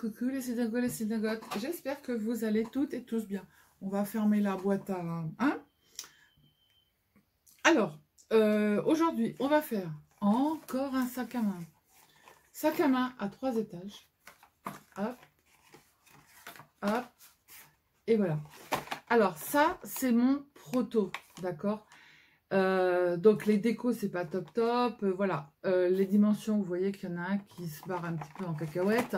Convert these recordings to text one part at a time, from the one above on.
coucou les synagogues, j'espère que vous allez toutes et tous bien. On va fermer la boîte à... Hein. Alors, aujourd'hui, on va faire encore un sac à main. Sac à main à 3 étages. Hop, hop, et voilà. Alors ça, c'est mon proto, d'accord. Donc les décos, c'est pas top top. Voilà, les dimensions, vous voyez qu'il y en a un qui se barre un petit peu en cacahuète.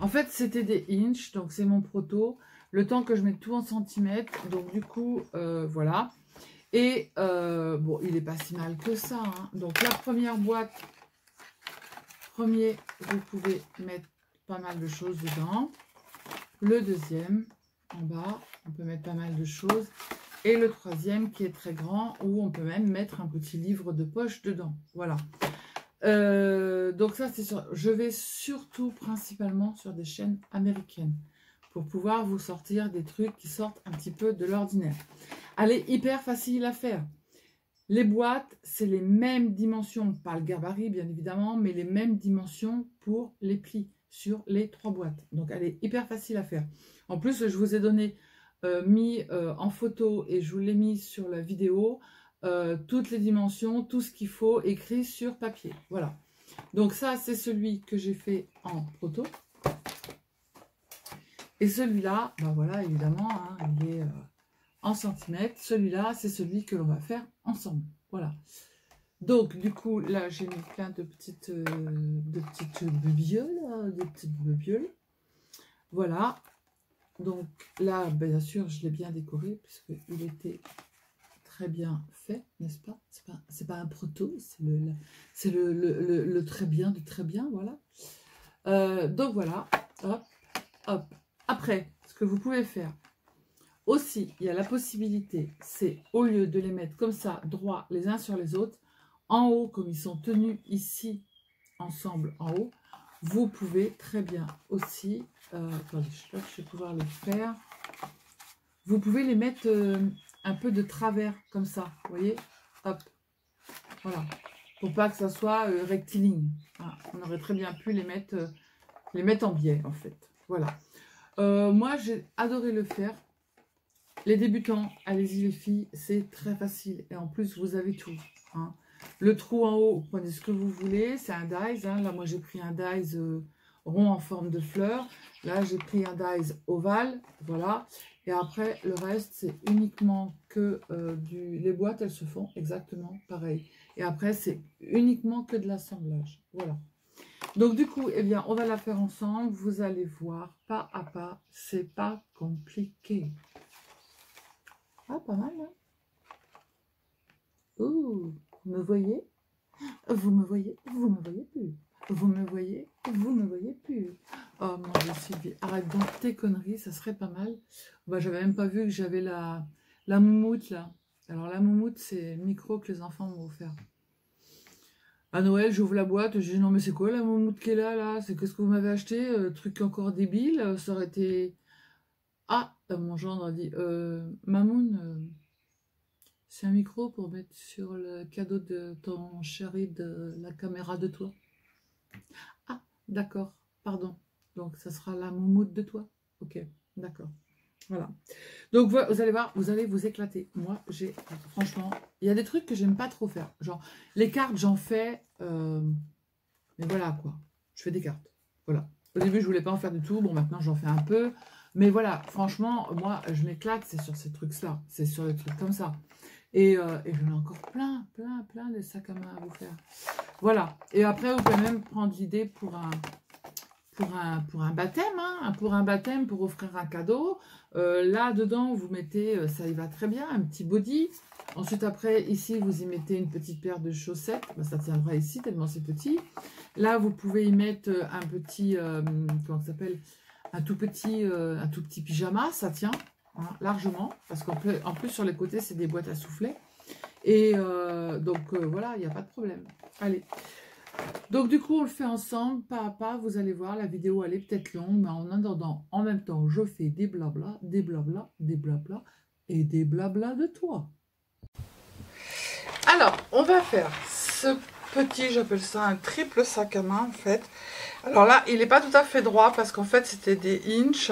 En fait, c'était des inches, donc c'est mon proto. Le temps que je mette tout en centimètres, donc du coup, voilà. Et bon, il n'est pas si mal que ça, hein. Donc la première boîte, vous pouvez mettre pas mal de choses dedans. Le deuxième, en bas, on peut mettre pas mal de choses. Et le troisième qui est très grand, où on peut même mettre un petit livre de poche dedans. Voilà. Donc ça, c'est sûr. Je vais surtout principalement sur des chaînes américaines pour pouvoir vous sortir des trucs qui sortent un petit peu de l'ordinaire. Elle est hyper facile à faire. Les boîtes, c'est les mêmes dimensions, pas le gabarit bien évidemment, mais les mêmes dimensions pour les plis sur les 3 boîtes. Donc elle est hyper facile à faire. En plus, je vous ai donné mis en photo et je vous l'ai mis sur la vidéo, toutes les dimensions, tout ce qu'il faut écrit sur papier. Voilà. Donc ça, c'est celui que j'ai fait en proto. Et celui-là, ben voilà, évidemment, hein, il est en centimètres. Celui-là, c'est celui que l'on va faire ensemble. Voilà. Donc, du coup, là, j'ai mis plein de petites bubioles. Voilà. Donc là, bien sûr, je l'ai bien décoré puisqu'il était très bien fait, n'est-ce pas? C'est pas un proto, c'est le très bien de très bien, voilà. Donc voilà, hop, hop. Après, ce que vous pouvez faire, aussi, il y a la possibilité, c'est au lieu de les mettre comme ça, droit les uns sur les autres, en haut, comme ils sont tenus ici, ensemble, en haut, vous pouvez très bien aussi, attendez, je vais pouvoir le faire, vous pouvez les mettre un peu de travers, comme ça, vous voyez, hop, voilà, pour pas que ça soit rectiligne. Voilà. On aurait très bien pu les mettre en biais, en fait, voilà. Moi, j'ai adoré le faire. Les débutants, allez-y les filles, c'est très facile. Et en plus, vous avez tout. Hein. Le trou en haut, vous prenez ce que vous voulez. C'est un dies. Hein. Là, moi, j'ai pris un dies rond en forme de fleur. Là, j'ai pris un dies ovale. Voilà. Et après, le reste, c'est uniquement que les boîtes, elles se font exactement pareil. Et après, c'est uniquement que de l'assemblage. Voilà. Donc du coup, eh bien, on va la faire ensemble. Vous allez voir, pas à pas, c'est pas compliqué. Ah, pas mal, hein? Ouh, vous me voyez? Vous me voyez? Vous me voyez plus. Vous me voyez? Vous me voyez plus. Oh mon Dieu, Sylvie, arrête donc tes conneries, ça serait pas mal. Bah, j'avais même pas vu que j'avais la moumoute là. Alors la moumoute, c'est le micro que les enfants m'ont offert. À Noël, j'ouvre la boîte, je dis non mais c'est quoi la moumoute qui est là? C'est qu'est-ce que vous m'avez acheté? Truc encore débile, ça aurait été... Ah, mon gendre a dit, Mamoun, c'est un micro pour mettre sur le cadeau de ton chéri de la caméra de toi. Ah, d'accord, pardon. Donc ça sera la moumoute de toi. Ok, d'accord. Voilà. Donc vous allez voir, vous allez vous éclater. Moi, franchement, il y a des trucs que j'aime pas trop faire. Genre, les cartes, j'en fais, mais voilà quoi. Je fais des cartes. Voilà. Au début, je voulais pas en faire du tout. Bon, maintenant, j'en fais un peu. Mais voilà, franchement, moi, je m'éclate, c'est sur ces trucs-là. C'est sur les trucs comme ça. Et j'en ai encore plein de sacs à main à vous faire. Voilà. Et après, vous pouvez même prendre l'idée pour un baptême, hein, pour un baptême, pour offrir un cadeau. Là, dedans, vous mettez, ça y va très bien, un petit body. Ensuite, après, ici, vous y mettez une petite paire de chaussettes. Ben, ça tiendra ici, tellement c'est petit. Là, vous pouvez y mettre un petit, comment ça s'appelle, un tout petit pyjama, ça tient hein, largement. Parce qu'en plus, sur les côtés, c'est des boîtes à soufflet. Et donc, voilà, il n'y a pas de problème. Allez. Donc du coup on le fait ensemble, pas à pas, vous allez voir, la vidéo elle est peut-être longue, mais en attendant, en même temps, je fais des blabla, des blabla, des blabla et des blabla de toi. Alors, on va faire ce petit, j'appelle ça un triple sac à main en fait. Alors là, il n'est pas tout à fait droit parce qu'en fait c'était des inches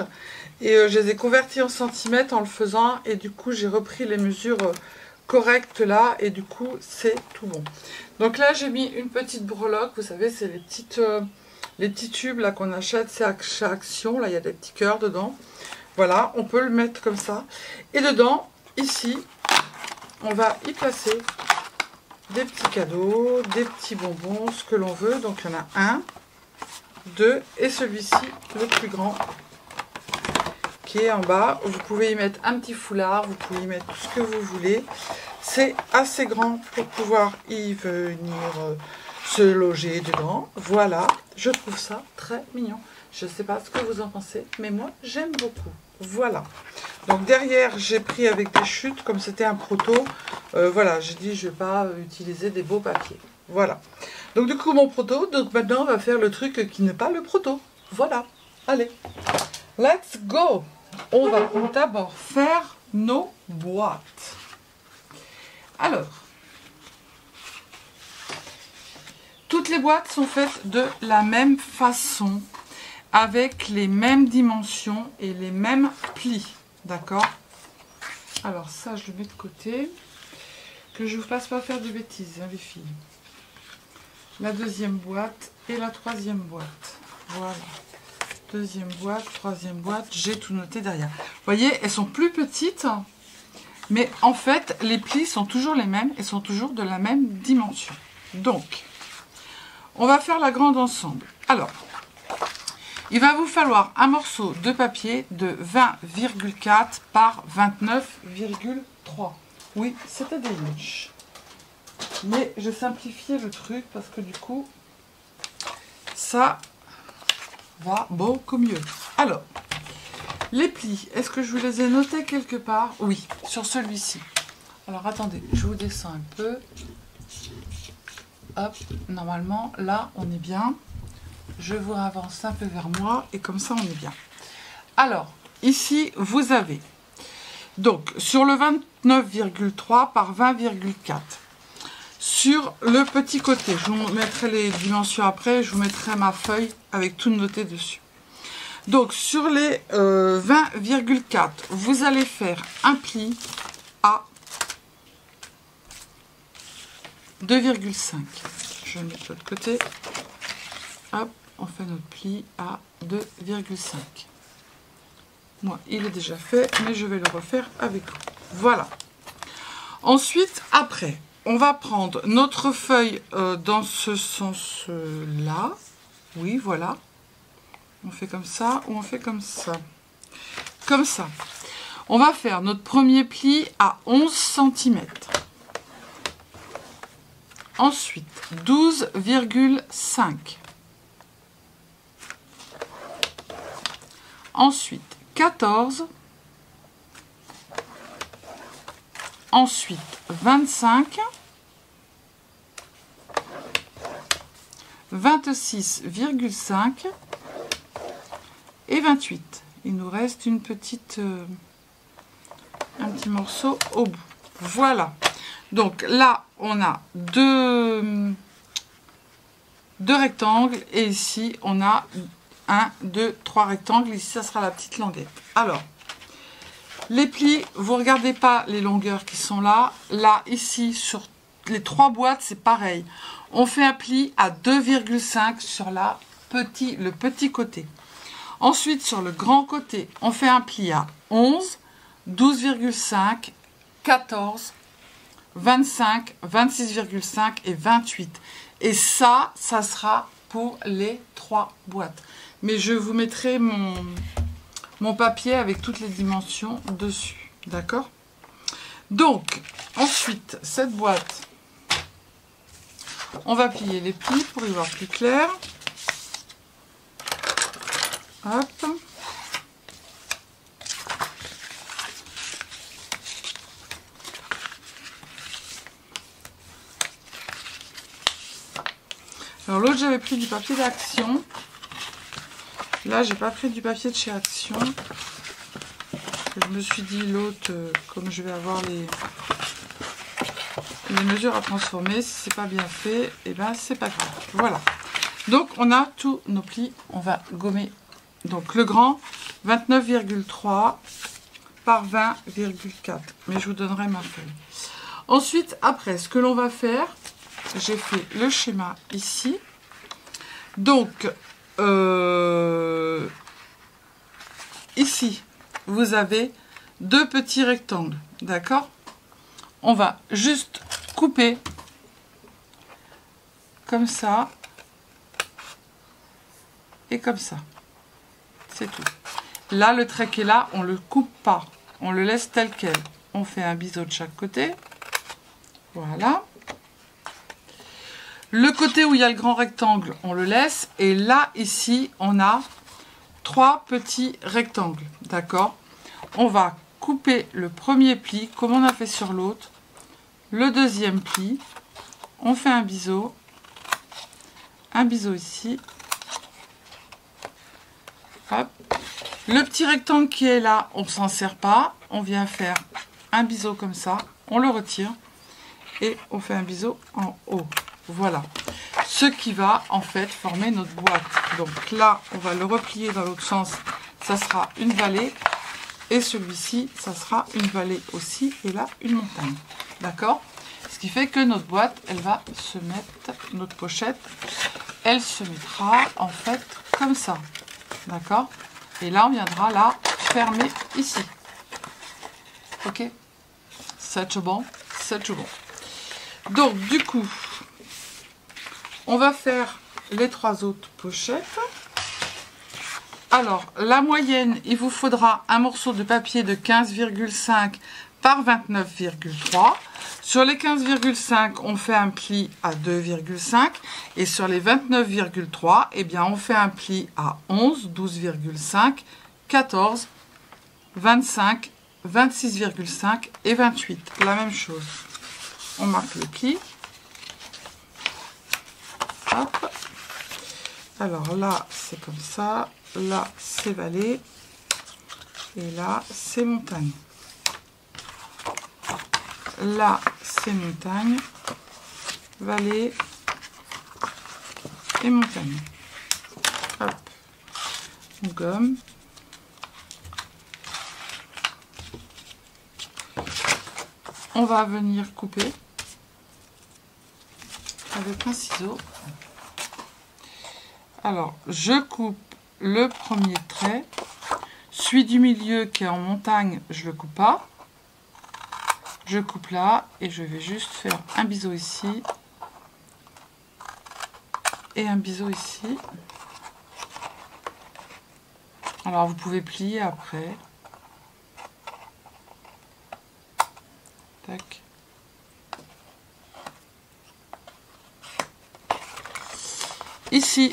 et je les ai convertis en centimètres en le faisant et du coup j'ai repris les mesures correctes là et du coup c'est tout bon. Donc là j'ai mis une petite breloque, vous savez c'est les petits tubes là qu'on achète, c'est chez Action, là il y a des petits cœurs dedans. Voilà, on peut le mettre comme ça. Et dedans, ici, on va y placer des petits cadeaux, des petits bonbons, ce que l'on veut. Donc il y en a un, deux et celui-ci, le plus grand, qui est en bas. Vous pouvez y mettre un petit foulard, vous pouvez y mettre tout ce que vous voulez. C'est assez grand pour pouvoir y venir se loger dedans. Voilà, je trouve ça très mignon. Je ne sais pas ce que vous en pensez, mais moi j'aime beaucoup. Voilà. Donc derrière, j'ai pris avec des chutes, comme c'était un proto. Voilà, j'ai dit je ne vais pas utiliser des beaux papiers. Voilà. Donc du coup, mon proto, donc maintenant on va faire le truc qui n'est pas le proto. Voilà. Allez, let's go. On va d'abord faire nos boîtes. Alors, toutes les boîtes sont faites de la même façon, avec les mêmes dimensions et les mêmes plis, d'accord? Alors ça, je le mets de côté, que je ne vous fasse pas faire de bêtises, hein, les filles. La deuxième boîte et la troisième boîte, voilà. Deuxième boîte, troisième boîte, j'ai tout noté derrière. Vous voyez, elles sont plus petites, mais en fait, les plis sont toujours les mêmes et sont toujours de la même dimension. Donc, on va faire la grande ensemble. Alors, il va vous falloir un morceau de papier de 20,4 par 29,3. Oui, c'était des inches. Mais je simplifiais le truc parce que du coup, ça va beaucoup mieux. Alors, les plis, est-ce que je vous les ai notés quelque part? Oui, sur celui-ci. Alors, attendez, je vous descends un peu. Hop, normalement, là, on est bien. Je vous avance un peu vers moi et comme ça on est bien. Alors, ici vous avez, donc sur le 29,3 par 20,4. Sur le petit côté, je vous mettrai les dimensions après, je vous mettrai ma feuille avec tout noté dessus. Donc sur les 20,4, vous allez faire un pli à 2,5. Je vais le mettre de l'autre côté. Hop, on fait notre pli à 2,5. Moi, il est déjà fait, mais je vais le refaire avec vous. Voilà. Ensuite, après, on va prendre notre feuille dans ce sens-là. Oui, voilà. On fait comme ça ou on fait comme ça. Comme ça. On va faire notre premier pli à 11 cm. Ensuite, 12,5. Ensuite, 14. Ensuite, 25. 26,5. Et 28. Il nous reste une petite, un petit morceau au bout. Voilà. Donc là, on a deux rectangles et ici, on a 1, 2, 3 rectangles. Ici, ça sera la petite languette. Alors, les plis, vous ne regardez pas les longueurs qui sont là. Là, ici, sur les 3 boîtes, c'est pareil. On fait un pli à 2,5 sur le petit côté. Ensuite, sur le grand côté, on fait un pli à 11, 12,5, 14, 25, 26,5 et 28. Et ça sera pour les 3 boîtes. Mais je vous mettrai mon papier avec toutes les dimensions dessus. D'accord? Donc, ensuite, cette boîte, on va plier les plis pour y voir plus clair. Hop. Alors l'autre, j'avais pris du papier d'Action. Là, j'ai pas pris du papier de chez Action. Je me suis dit l'autre, comme je vais avoir les mesures à transformer. Si c'est pas bien fait, et ben c'est pas grave. Voilà. Donc on a tous nos plis. On va gommer. Donc le grand 29,3 par 20,4. Mais je vous donnerai ma feuille. Ensuite, après, ce que l'on va faire, j'ai fait le schéma ici. Donc ici, vous avez deux petits rectangles, d'accord? On va juste couper comme ça et comme ça. C'est tout. Là, le trait qui est là, on ne le coupe pas. On le laisse tel quel. On fait un biseau de chaque côté. Voilà. Le côté où il y a le grand rectangle, on le laisse. Et là, ici, on a trois petits rectangles. D'accord? On va couper le premier pli, comme on a fait sur l'autre. Le deuxième pli. On fait un biseau ici. Hop. Le petit rectangle qui est là, on ne s'en sert pas. On vient faire un biseau comme ça. On le retire. Et on fait un biseau en haut. Voilà. Ce qui va en fait former notre boîte. Donc là, on va le replier dans l'autre sens. Ça sera une vallée. Et celui-ci, ça sera une vallée aussi. Et là, une montagne. D'accord? Ce qui fait que notre boîte, elle va se mettre, notre pochette, elle se mettra en fait comme ça. D'accord? Et là, on viendra la fermer ici. Ok? C'est tout bon? C'est tout bon. Donc, du coup, on va faire les trois autres pochettes. Alors, la moyenne, il vous faudra un morceau de papier de 15,5 par 29,3. Sur les 15,5, on fait un pli à 2,5. Et sur les 29,3, eh bien, on fait un pli à 11, 12,5, 14, 25, 26,5 et 28. La même chose. On marque le pli. Hop. Alors là, c'est comme ça. Là, c'est vallée. Et là, c'est montagne. Là, c'est montagne, vallée et montagne. Hop. On gomme. On va venir couper avec un ciseau. Alors, je coupe le premier trait. Celui du milieu qui est en montagne, je le coupe pas. Je coupe là et je vais juste faire un biseau ici et un biseau ici. Alors vous pouvez plier après. Tac. Ici,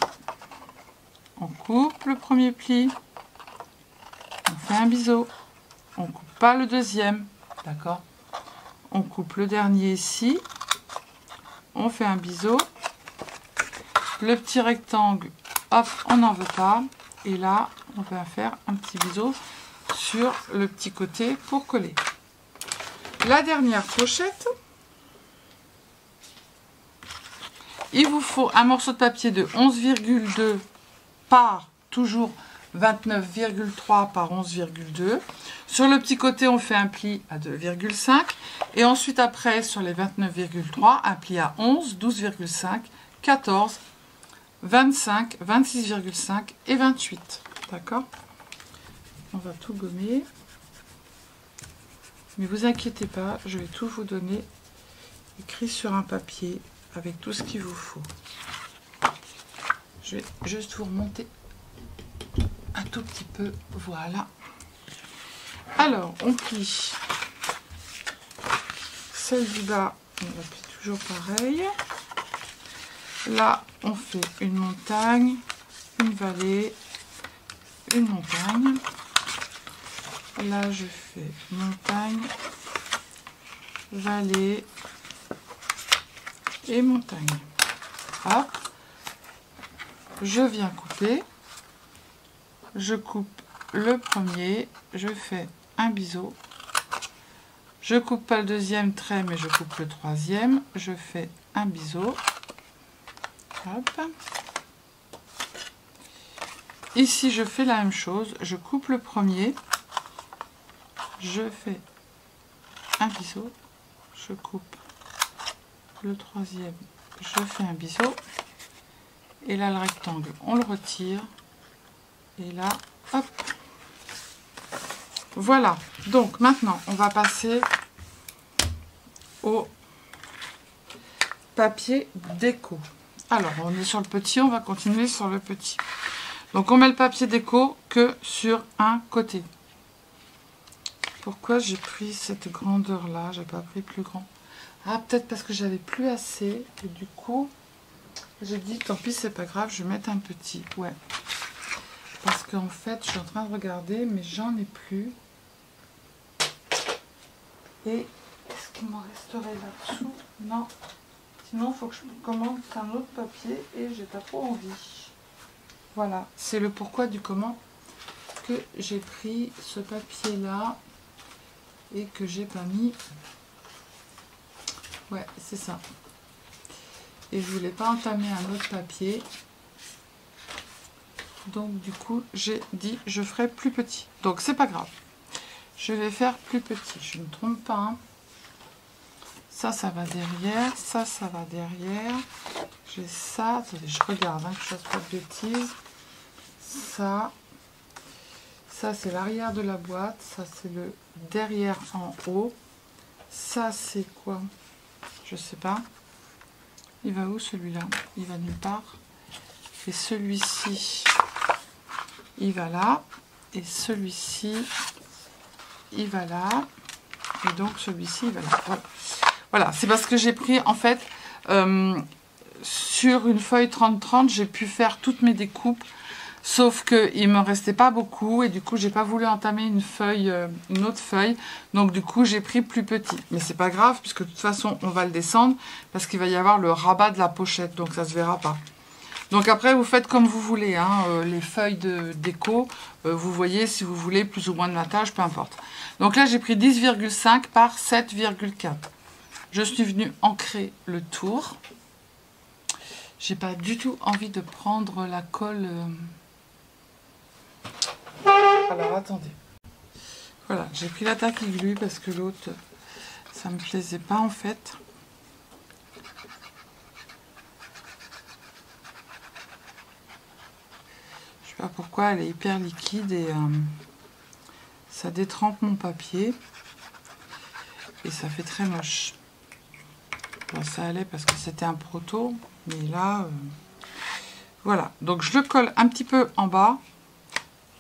on coupe le premier pli. On fait un biseau. On coupe pas le deuxième. D'accord ? On coupe le dernier ici, on fait un biseau, le petit rectangle, hop, on n'en veut pas, et là, on va faire un petit biseau sur le petit côté pour coller. La dernière pochette, il vous faut un morceau de papier de 11,2 par toujours 29,3 par 11,2. Sur le petit côté, on fait un pli à 2,5. Et ensuite, après, sur les 29,3, un pli à 11, 12,5, 14, 25, 26,5 et 28. D'accord? On va tout gommer. Mais vous inquiétez pas, je vais tout vous donner écrit sur un papier avec tout ce qu'il vous faut. Je vais juste vous remonter un tout petit peu, voilà. Alors, on plie celle du bas, on la plie toujours pareil. Là, on fait une montagne, une vallée, une montagne. Là, je fais montagne, vallée et montagne. Hop. Je viens couper. Je coupe le premier, je fais un biseau, Je coupe pas le deuxième trait, mais je coupe le troisième. Je fais un biseau. Hop. Ici, je fais la même chose. Je coupe le premier. Je fais un biseau. Je coupe le troisième. Je fais un biseau. Et là, le rectangle, on le retire. Et là, hop. Voilà. Donc, maintenant, on va passer au papier déco. Alors, on est sur le petit, on va continuer sur le petit. Donc, on met le papier déco que sur un côté. Pourquoi j'ai pris cette grandeur-là? J'ai pas pris plus grand. Ah, peut-être parce que j'avais plus assez. Et du coup, j'ai dit, tant pis, c'est pas grave, je vais mettre un petit. Ouais. Parce qu'en fait, je suis en train de regarder, mais j'en ai plus. Et est-ce qu'il m'en resterait là-dessous? Non. Sinon, il faut que je commande un autre papier et j'ai pas trop envie. Voilà, c'est le pourquoi du comment que j'ai pris ce papier-là et que j'ai pas mis. Ouais, c'est ça. Et je voulais pas entamer un autre papier. Donc, du coup, j'ai dit je ferai plus petit. Donc, c'est pas grave. Je vais faire plus petit. Je ne me trompe pas. Hein. Ça, ça va derrière. Ça, ça va derrière. J'ai ça. Attendez, je regarde, hein, que je fasse pas de bêtises. Ça. Ça, c'est l'arrière de la boîte. Ça, c'est le derrière en haut. Ça, c'est quoi? Je sais pas. Il va où celui-là? Il va nulle part. Et celui-ci, il va là. Et celui-ci, il va là. Et donc, celui-ci, il va là. Voilà. Voilà, c'est parce que j'ai pris, en fait, sur une feuille 30-30, j'ai pu faire toutes mes découpes. Sauf qu'il ne me restait pas beaucoup. Et du coup, j'ai pas voulu entamer une feuille, une autre feuille. Donc, du coup, j'ai pris plus petit. Mais c'est pas grave, puisque de toute façon, on va le descendre. Parce qu'il va y avoir le rabat de la pochette. Donc, ça se verra pas. Donc, après, vous faites comme vous voulez. Hein, les feuilles de déco, vous voyez si vous voulez plus ou moins de matage, peu importe. Donc là, j'ai pris 10,5 par 7,4. Je suis venue ancrer le tour. J'ai pas du tout envie de prendre la colle. Alors, attendez. Voilà, j'ai pris la tacky glue parce que l'autre, ça me plaisait pas en fait. Je sais pas pourquoi, elle est hyper liquide et ça détrempe mon papier. Et ça fait très moche. Bon, ça allait parce que c'était un proto, mais là, voilà. Donc je le colle un petit peu en bas,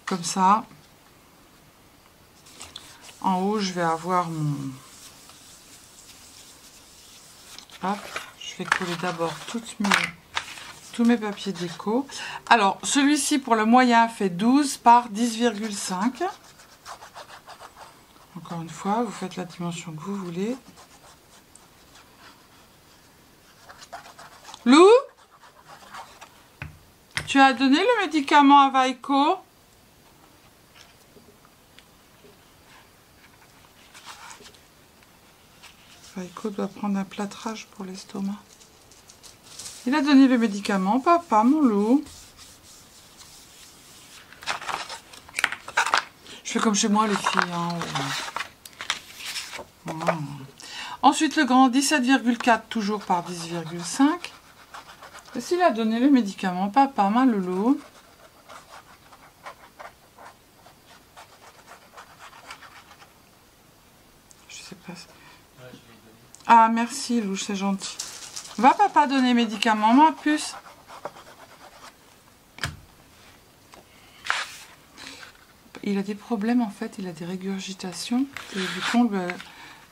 comme ça. En haut, je vais avoir mon... Hop, je vais coller d'abord tous mes papiers déco. Alors, celui-ci, pour le moyen, fait 12 par 10,5. Encore une fois, vous faites la dimension que vous voulez. Lou, tu as donné le médicament à Vaiko? Vaiko doit prendre un plâtrage pour l'estomac. Il a donné le médicament, papa, mon loup. Je fais comme chez moi, les filles. Hein. Voilà. Ensuite, le grand, 17,4, toujours par 10,5. Et s'il a donné le médicament, papa, ma loulou. Je sais pas. Ah, merci, Lou, c'est gentil. Va, papa, donner médicament, ma puce. Il a des problèmes, en fait. Il a des régurgitations. Et du coup,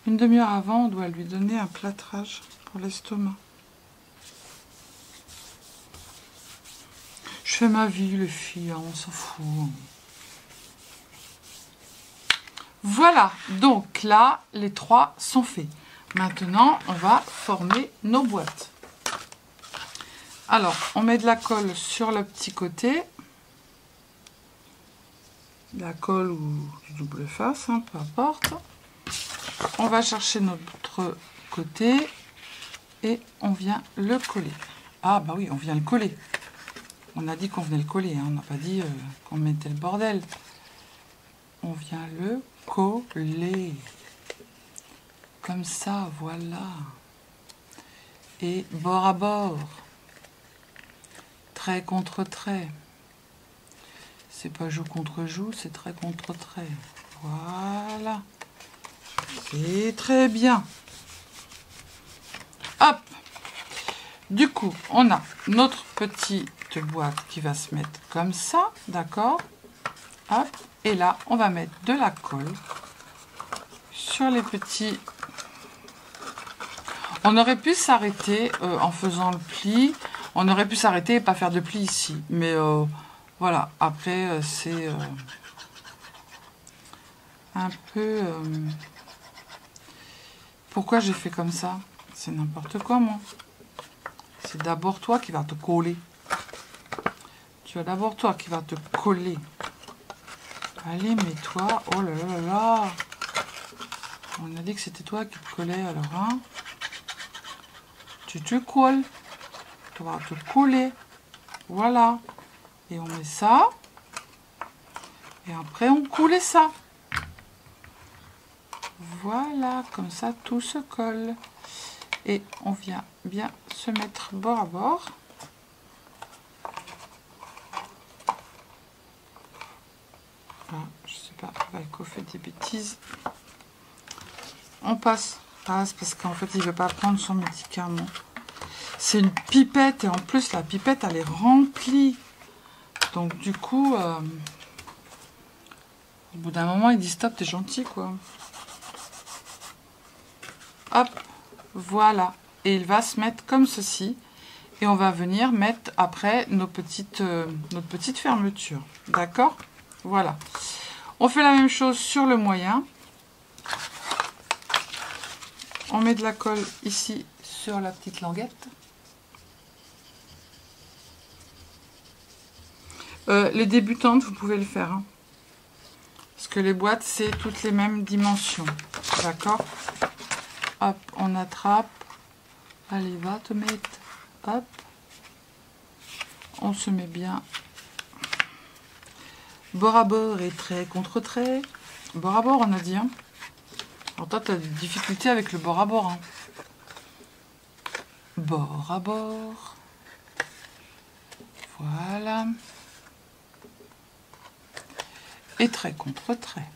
une demi-heure avant, on doit lui donner un plâtrage pour l'estomac. Je fais ma vie, les filles, hein, on s'en fout. Voilà, donc là, les trois sont faits. Maintenant, on va former nos boîtes. Alors, on met de la colle sur le petit côté. De la colle ou du double face, hein, peu importe. on va chercher notre côté et on vient le coller. Ah bah oui, on vient le coller. On a dit qu'on venait le coller, hein. On n'a pas dit qu'on mettait le bordel. On vient le coller. Comme ça, voilà. Et bord à bord. Trait contre trait. C'est pas joue contre joue, c'est trait contre trait. Voilà. C'est très bien. Hop. Du coup, on a notre petite boîte qui va se mettre comme ça, d'accord? Hop. Et là, on va mettre de la colle sur les petits. On aurait pu s'arrêter en faisant le pli. On aurait pu s'arrêter et pas faire de pli ici. Mais voilà, après, c'est un peu... Pourquoi j'ai fait comme ça? C'est n'importe quoi, moi. C'est d'abord toi qui vas te coller. Tu as d'abord toi qui vas te coller. Allez, mets-toi. Oh là là là là. On a dit que c'était toi qui te collais, alors, hein? Tu te colles. Tu vas te coller. Voilà. Et on met ça. Et après, on coule ça. Voilà, comme ça, tout se colle. Et on vient bien se mettre bord à bord. Ah, je sais pas, Valco fait des bêtises. On passe. Ah, c'est parce qu'en fait, il veut pas prendre son médicament. C'est une pipette et en plus, la pipette, elle est remplie. Donc, du coup, au bout d'un moment, il dit stop, t'es gentil, quoi. Hop, voilà. Et il va se mettre comme ceci. Et on va venir mettre après notre petite fermeture. D'accord? Voilà. On fait la même chose sur le moyen. On met de la colle ici sur la petite languette. Les débutantes, vous pouvez le faire. Hein. Parce que les boîtes, c'est toutes les mêmes dimensions. D'accord? Hop, on attrape. Allez, va te mettre. Hop. On se met bien. Bord à bord et trait contre trait. Bord à bord, on a dit. Hein. Alors toi, tu as des difficultés avec le bord à bord. Hein. Bord à bord. Voilà. Et trait contre trait.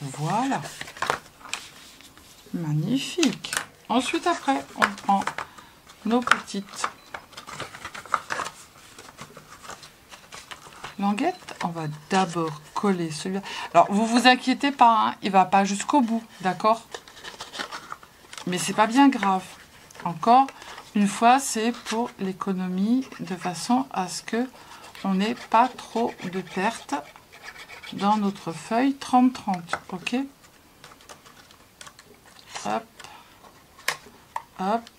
Voilà. Magnifique. Ensuite, après, on prend nos petites languettes. On va d'abord coller celui-là. Alors, vous vous inquiétez pas, hein, il va pas jusqu'au bout, d'accord? Mais c'est pas bien grave. Encore une fois, c'est pour l'économie, de façon à ce que on n'ait pas trop de pertes dans notre feuille 30-30, ok? Hop, hop,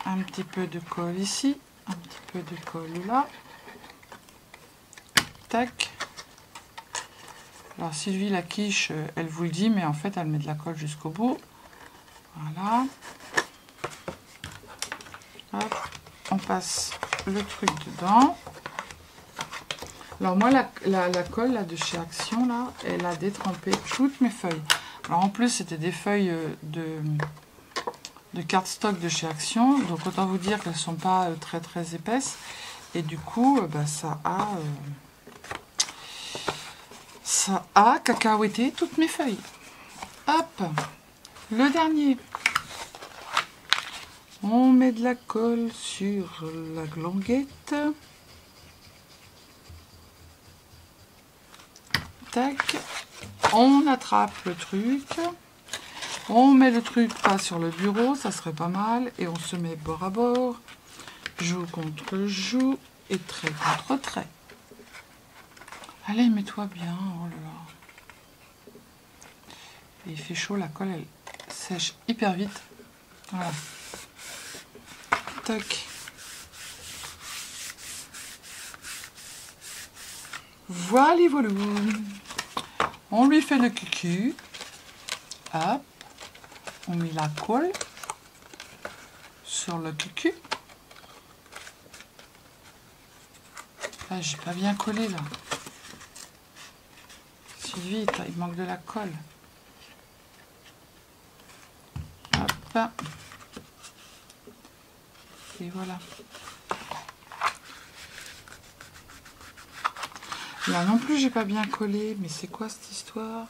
un petit peu de colle ici, un petit peu de colle là, tac. Alors Sylvie la quiche, elle vous le dit, mais en fait elle met de la colle jusqu'au bout. Voilà. Hop, on passe le truc dedans. Alors moi la colle là, de chez Action là, elle a détrempé toutes mes feuilles. Alors en plus c'était des feuilles de cardstock de chez Action, donc autant vous dire qu'elles ne sont pas très très épaisses. Et du coup bah, ça a cacahuété toutes mes feuilles. Hop, le dernier. On met de la colle sur la languette. Tac. On attrape le truc. On met le truc pas sur le bureau, ça serait pas mal. Et on se met bord à bord. Joue contre joue. Et trait contre trait. Allez, mets-toi bien. Oh là là. Et il fait chaud, la colle, elle sèche hyper vite. Voilà. Tac. Voilà, voilà. On lui fait le cucu. Hop, on met la colle sur le cucu. Ah, j'ai pas bien collé là. Si vite, il manque de la colle. Hop. Et voilà. Là non plus, j'ai pas bien collé. Mais c'est quoi cette histoire?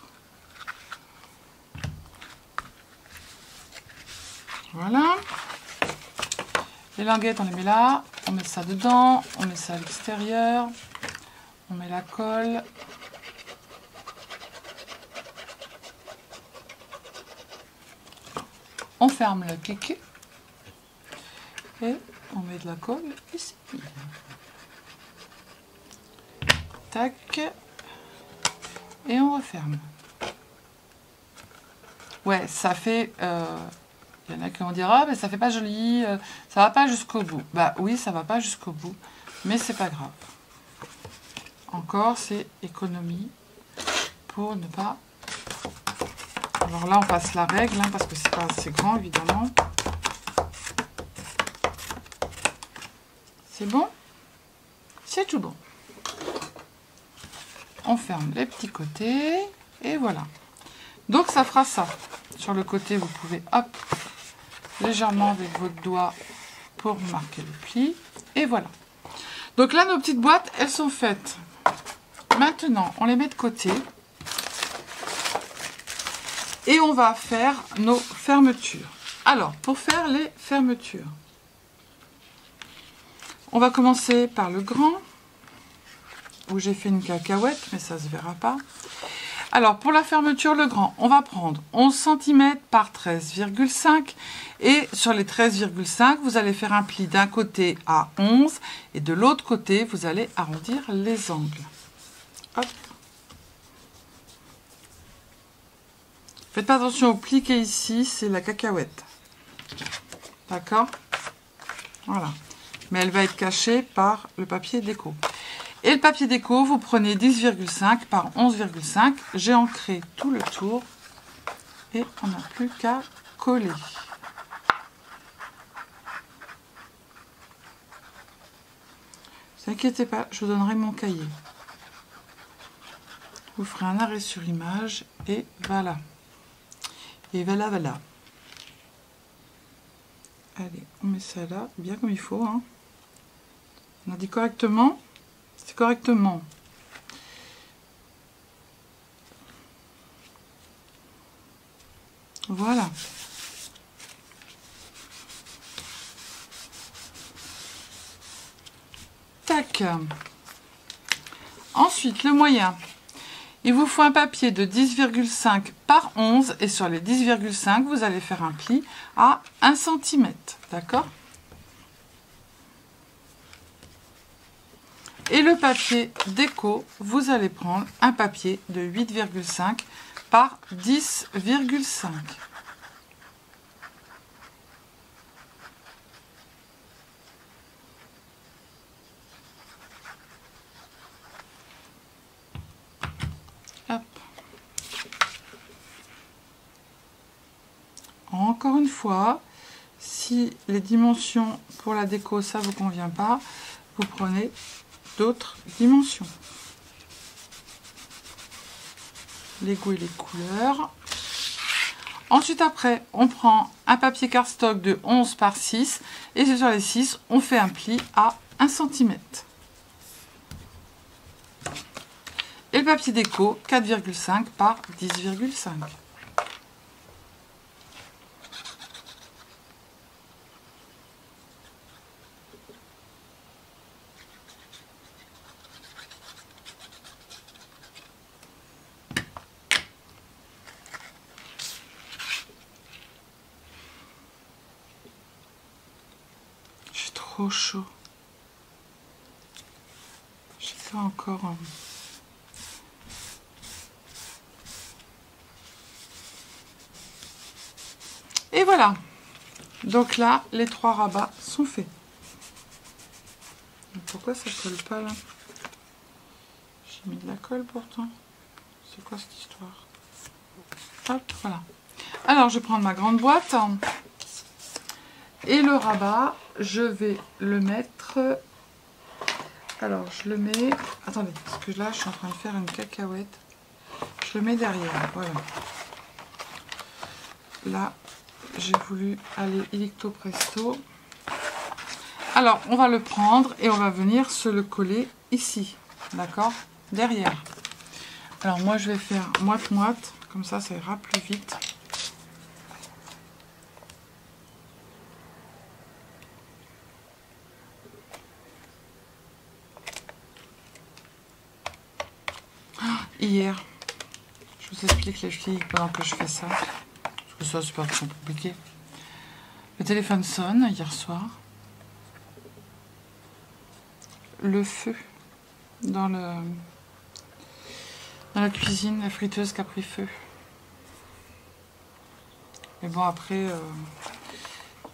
Voilà. Les languettes, on les met là. On met ça dedans. On met ça à l'extérieur. On met la colle. On ferme le cliquet. Et on met de la colle ici. Tac. Et on referme. Ouais, ça fait... il y en a qui vont dire, ah, mais ça fait pas joli, ça va pas jusqu'au bout. Bah oui, ça va pas jusqu'au bout, mais c'est pas grave. Encore, c'est économie pour ne pas... Alors là, on passe la règle, hein, parce que c'est pas assez grand, évidemment. C'est bon? C'est tout bon. On ferme les petits côtés, et voilà. Donc, ça fera ça. Sur le côté, vous pouvez, hop, légèrement avec votre doigt pour marquer le pli. Et voilà. Donc là, nos petites boîtes, elles sont faites. Maintenant, on les met de côté. Et on va faire nos fermetures. Alors, pour faire les fermetures, on va commencer par le grand, où j'ai fait une cacahuète, mais ça ne se verra pas. Alors, pour la fermeture, le grand, on va prendre 11 cm par 13,5. Et sur les 13,5, vous allez faire un pli d'un côté à 11. Et de l'autre côté, vous allez arrondir les angles. Hop. Faites attention au pli qui est ici, c'est la cacahuète. D'accord? Voilà. Mais elle va être cachée par le papier déco. Et le papier déco, vous prenez 10,5 par 11,5. J'ai ancré tout le tour. Et on n'a plus qu'à coller. Ne vous inquiétez pas, je vous donnerai mon cahier. Vous ferez un arrêt sur image. Et voilà. Et voilà, voilà. Allez, on met ça là, bien comme il faut. Hein. On a dit correctement. C'est correctement. Voilà. Tac. Ensuite, le moyen. Il vous faut un papier de 10,5 par 11 et sur les 10,5, vous allez faire un pli à 1 cm. D'accord? Et le papier déco, vous allez prendre un papier de 8,5 par 10,5. Hop. Encore une fois, si les dimensions pour la déco, ça ne vous convient pas, vous prenez d'autres dimensions. Les goûts et les couleurs. Ensuite, après, on prend un papier cardstock de 11 par 6 et sur les 6, on fait un pli à 1 cm. Et le papier déco, 4,5 par 10,5. Trop chaud. Je sais pas encore. Et voilà. Donc là, les 3 rabats sont faits. Pourquoi ça colle pas là? J'ai mis de la colle pourtant. C'est quoi cette histoire? Hop, voilà. Alors, je vais prendre ma grande boîte. Et le rabat, je vais le mettre... Alors, je le mets... Attendez, parce que là, je suis en train de faire une cacahuète. Je le mets derrière, voilà. Là, j'ai voulu aller illicto presto. Alors, on va le prendre et on va venir se le coller ici, d'accord? Derrière. Alors, moi, je vais faire moite-moite, comme ça ira plus vite. Hier, je vous explique les filles pendant que je fais ça, parce que ça c'est pas trop compliqué. Le téléphone sonne hier soir. Le feu dans la cuisine, la friteuse qui a pris feu. Mais bon après,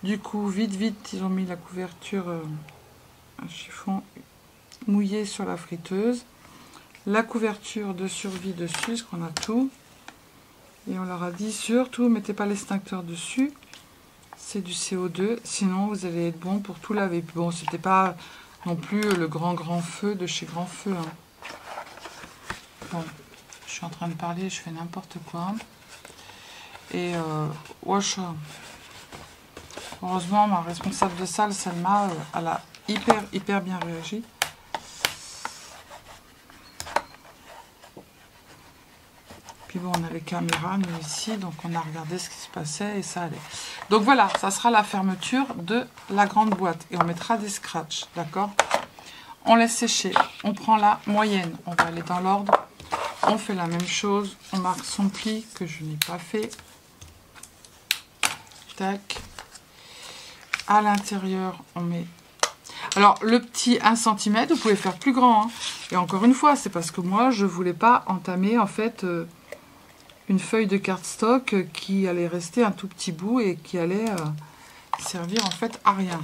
du coup vite ils ont mis la couverture, un chiffon mouillé sur la friteuse. La couverture de survie dessus, parce qu'on a tout. Et on leur a dit, surtout, mettez pas l'extincteur dessus. C'est du CO2, sinon vous allez être bon pour tout laver. Bon, c'était pas non plus le grand feu de chez Grand Feu. Hein. Bon, je suis en train de parler, je fais n'importe quoi. Et, wesh. Heureusement, ma responsable de salle, Selma, elle a hyper bien réagi. Puis bon, on a les caméras, nous, ici, donc on a regardé ce qui se passait et ça allait. Donc voilà, ça sera la fermeture de la grande boîte. Et on mettra des scratchs, d'accord? On laisse sécher. On prend la moyenne. On va aller dans l'ordre. On fait la même chose. On marque son pli, que je n'ai pas fait. Tac. À l'intérieur, on met... Alors, le petit 1 cm, vous pouvez faire plus grand. Hein. Et encore une fois, c'est parce que moi, je ne voulais pas entamer, en fait... une feuille de cardstock qui allait rester un tout petit bout et qui allait servir en fait à rien.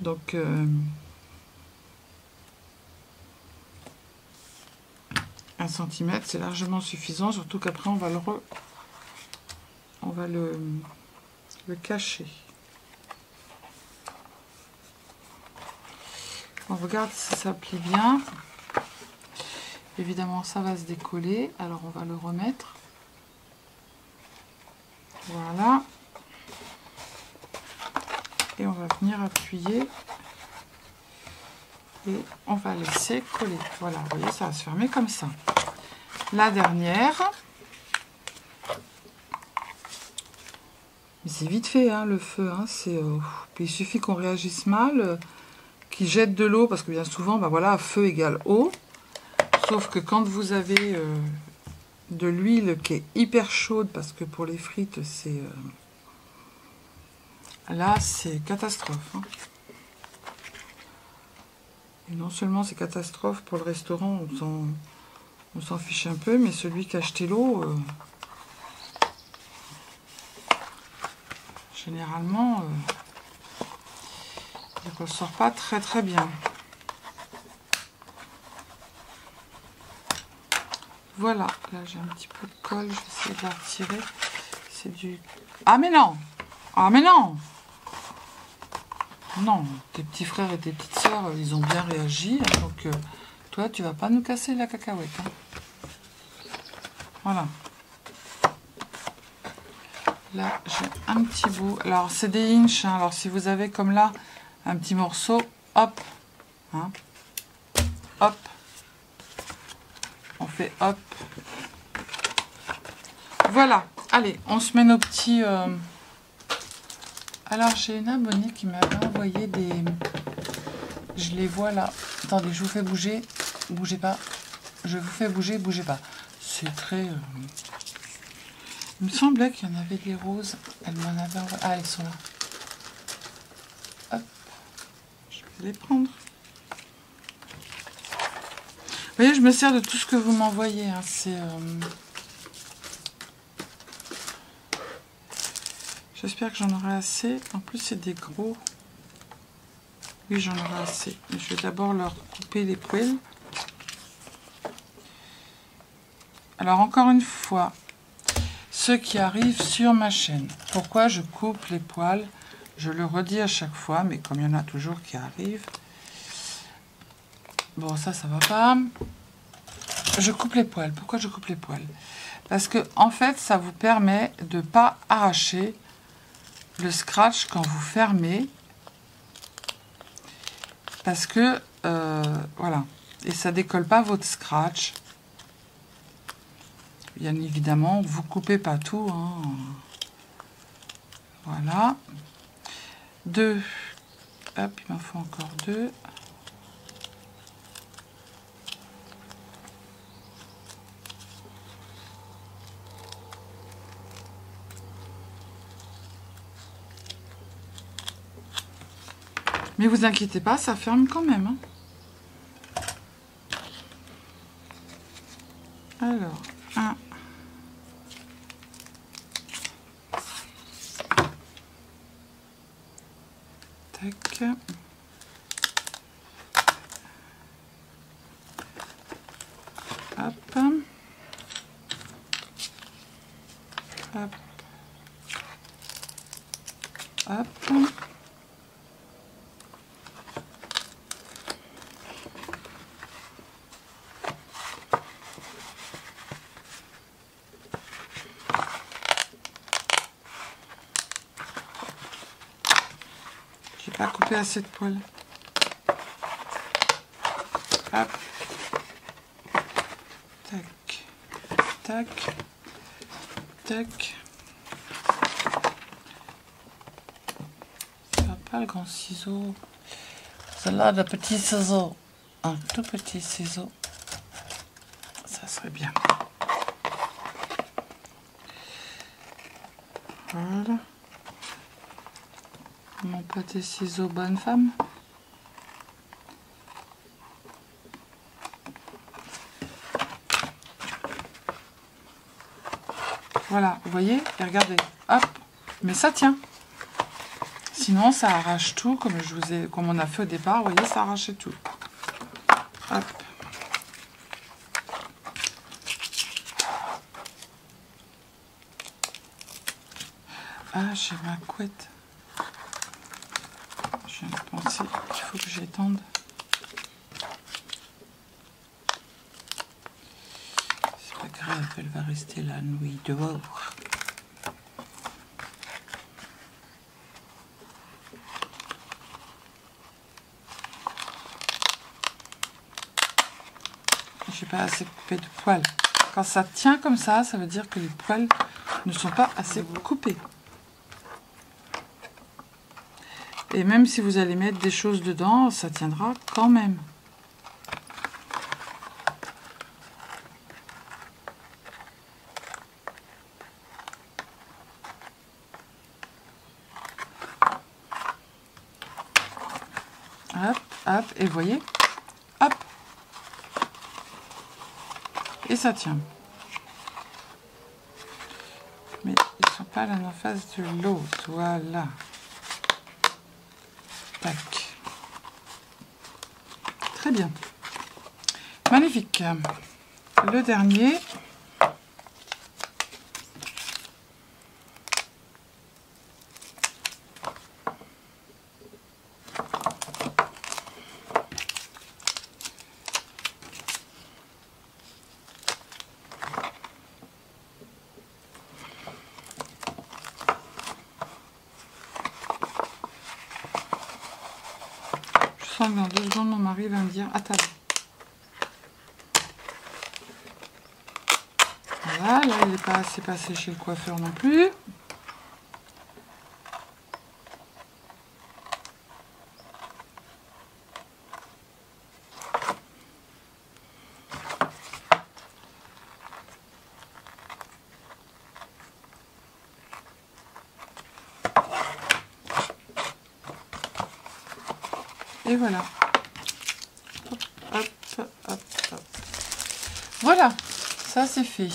Donc 1 cm c'est largement suffisant, surtout qu'après on va le cacher. On regarde si ça plie bien. Évidemment, ça va se décoller. Alors, on va le remettre. Voilà. Et on va venir appuyer. Et on va laisser coller. Voilà, vous voyez, ça va se fermer comme ça. La dernière. Mais c'est vite fait, hein, le feu. Hein, il suffit qu'on réagisse mal, qu'il jette de l'eau, parce que bien souvent, ben voilà, feu égale eau. Sauf que quand vous avez de l'huile qui est hyper chaude, parce que pour les frites, c'est... là, c'est catastrophe. Hein. Et non seulement c'est catastrophe pour le restaurant, on s'en fiche un peu, mais celui qui a acheté l'eau, généralement, il ne ressort pas très bien. Voilà, là j'ai un petit peu de colle, je vais essayer de la retirer. C'est du... Ah mais non! Ah mais non! Non, tes petits frères et tes petites sœurs, ils ont bien réagi. Hein, donc, toi, tu vas pas nous casser la cacahuète. Hein. Voilà. Là, j'ai un petit bout. Alors, c'est des inches. Hein, alors, si vous avez comme là, un petit morceau, hop. Hein, hop. On fait hop. Voilà. Allez, on se met nos petits... Alors, j'ai une abonnée qui m'avait envoyé des... Je les vois là. Attendez, je vous fais bouger. Bougez pas. Je vous fais bouger, bougez pas. C'est très... Il me semblait qu'il y en avait des roses. Elle m'en avait envoyé. Ah, elles sont là. Hop. Je vais les prendre. Vous voyez, je me sers de tout ce que vous m'envoyez. Hein. C'est... J'espère que j'en aurai assez. En plus, c'est des gros. Oui, j'en aurai assez. Mais je vais d'abord leur couper les poils. Alors, encore une fois, ceux qui arrivent sur ma chaîne. Pourquoi je coupe les poils? Je le redis à chaque fois, mais comme il y en a toujours qui arrivent. Bon, ça va pas. Je coupe les poils. Pourquoi je coupe les poils? Parce que, en fait, ça vous permet de ne pas arracher le scratch quand vous fermez. Parce que, voilà. Et ça décolle pas votre scratch. Bien évidemment, vous coupez pas tout. Hein. Voilà. 2. Hop, il m'en faut encore 2. Mais vous inquiétez pas, ça ferme quand même. Hein. Alors, 1. Tac. Hop. Hop. Hop. Pas couper assez de poils. Hop. Tac. Tac. Tac. Ça va pas le grand ciseau. Celle-là, le petit ciseau. Un tout petit ciseau. Ça serait bien. Voilà. Mon petit ciseau bonne femme. Voilà, vous voyez, et regardez, hop, mais ça tient. Sinon, ça arrache tout, comme on a fait au départ, vous voyez, ça arrachait tout. Hop. Ah, j'ai ma couette. Je viens de penser qu'il faut que j'étende. C'est pas grave, elle va rester la nuit dehors. J'ai pas assez coupé de poils. Quand ça tient comme ça veut dire que les poils ne sont pas assez coupés. Et même si vous allez mettre des choses dedans, ça tiendra quand même. Hop, hop, et vous voyez, hop. Et ça tient. Mais ils ne sont pas l'un en face de l'autre, voilà. Tac. Très bien. Magnifique. Le dernier. Dans 2 secondes, mon mari va me dire à table. Voilà, là il n'est pas assez passé chez le coiffeur non plus. Et voilà. Hop, hop, hop, hop. Voilà, ça c'est fait.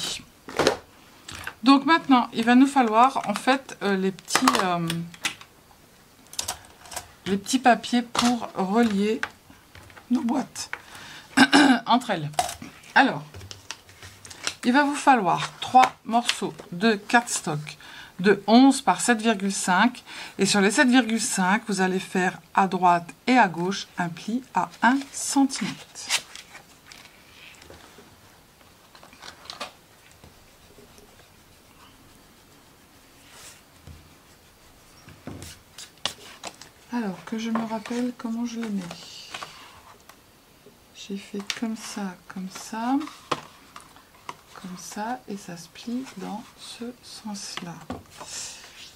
Donc maintenant, il va nous falloir en fait les petits papiers pour relier nos boîtes entre elles. Alors, il va vous falloir 3 morceaux de cardstock de 11 par 7,5 et sur les 7,5 vous allez faire à droite et à gauche un pli à 1 cm. Alors que je me rappelle comment je les mets. J'ai fait comme ça, comme ça. Comme ça, et ça se plie dans ce sens-là.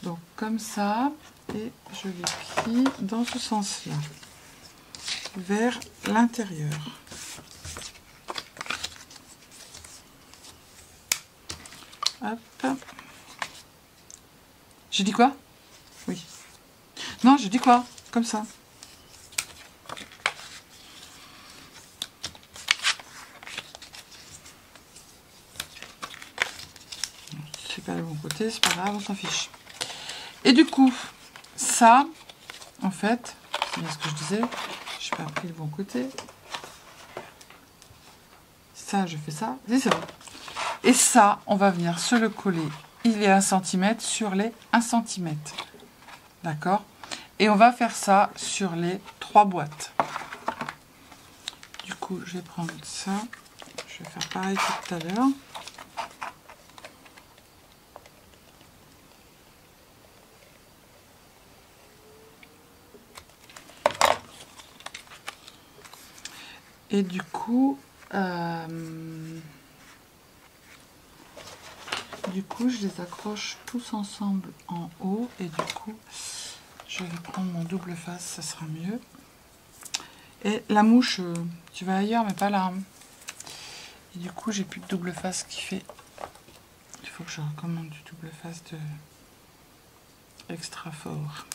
Donc comme ça, et je les plie dans ce sens-là, vers l'intérieur. Hop. J'ai dit quoi? Oui. Non, j'ai dit quoi? Comme ça. C'est pas le bon côté, c'est pas grave, on s'en fiche. Et du coup, ça, en fait, c'est bien ce que je disais, je n'ai pas pris le bon côté. Ça, je fais ça, c'est bon. Et ça, on va venir se le coller, il est 1 cm sur les 1 cm. D'accord? Et on va faire ça sur les 3 boîtes. Du coup, je vais prendre ça. Je vais faire pareil que tout à l'heure. Et du coup, je les accroche tous ensemble en haut. Et du coup, je vais prendre mon double face, ça sera mieux. Et la mouche, tu vas ailleurs, mais pas là. Et du coup, j'ai plus de double face qui fait... Il faut que je recommande du double face de extra fort.